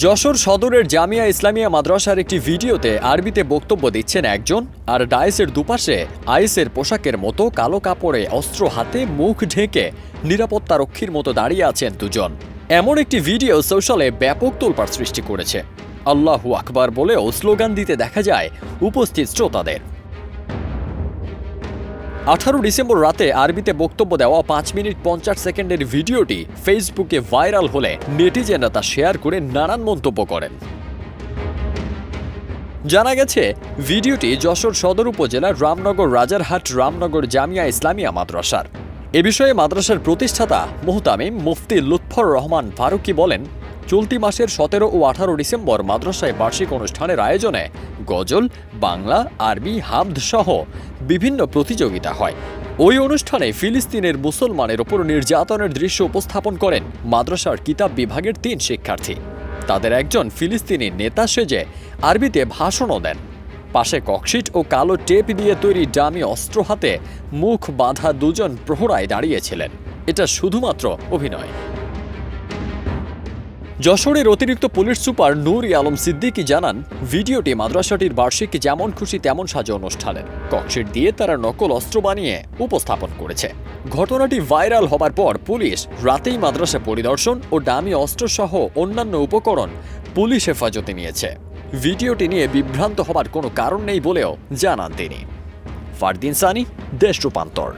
যশোর সদরের জামিয়া ইসলামিয়া মাদ্রাসার একটি ভিডিওতে আরবিতে বক্তব্য দিচ্ছেন একজন, আর ডায়েসের দুপাশে আইএসের পোশাকের মতো কালো কাপড়ে অস্ত্র হাতে মুখ ঢেকে নিরাপত্তারক্ষীর মতো দাঁড়িয়ে আছেন দুজন। এমন একটি ভিডিও সোশ্যালে ব্যাপক তোলপাড় সৃষ্টি করেছে। আল্লাহু আকবার বলেও স্লোগান দিতে দেখা যায় উপস্থিত শ্রোতাদের। 18 ডিসেম্বর রাতে আরবিতে বক্তব্য দেওয়া 5 মিনিট 50 সেকেন্ডের ভিডিওটি ফেসবুকে ভাইরাল হলে নেটিজেনরা তা শেয়ার করে নানান মন্তব্য করেন। জানা গেছে, ভিডিওটি যশোর সদর উপজেলার রামনগর রাজারহাট রামনগর জামিয়া ইসলামিয়া মাদ্রাসার। এ বিষয়ে মাদ্রাসার প্রতিষ্ঠাতা মুহতামিম মুফতি লুৎফর রহমান ফারুকি বলেন, চলতি মাসের 17 ও 18 ডিসেম্বর মাদ্রাসায় বার্ষিক অনুষ্ঠানের আয়োজনে গজল, বাংলা, আরবি, হামদ সহ বিভিন্ন প্রতিযোগিতা হয়। ওই অনুষ্ঠানে ফিলিস্তিনের মুসলমানের ওপর নির্যাতনের দৃশ্য উপস্থাপন করেন মাদ্রাসার কিতাব বিভাগের 3 শিক্ষার্থী। তাদের একজন ফিলিস্তিনি নেতা সেজে আরবিতে ভাষণও দেন। পাশে ককশিট ও কালো টেপ দিয়ে তৈরি ডামি অস্ত্র হাতে মুখ বাঁধা দুজন প্রহরায় দাঁড়িয়েছিলেন। এটা শুধুমাত্র অভিনয়। যশোরের অতিরিক্ত পুলিশ সুপার নূর আলম সিদ্দিকী জানান, ভিডিওটি মাদ্রাসাটির বার্ষিক যেমন খুশি তেমন সাজা অনুষ্ঠানের ককশিট দিয়ে তারা নকল অস্ত্র বানিয়ে উপস্থাপন করেছে। ঘটনাটি ভাইরাল হবার পর পুলিশ রাতেই মাদ্রাসা পরিদর্শন ও ডামি অস্ত্রসহ অন্যান্য উপকরণ পুলিশ হেফাজতে নিয়েছে। ভিডিওটি নিয়ে বিভ্রান্ত হবার কোনো কারণ নেই বলেও জানান তিনি। ফারদিন সানি, দেশ রূপান্তর।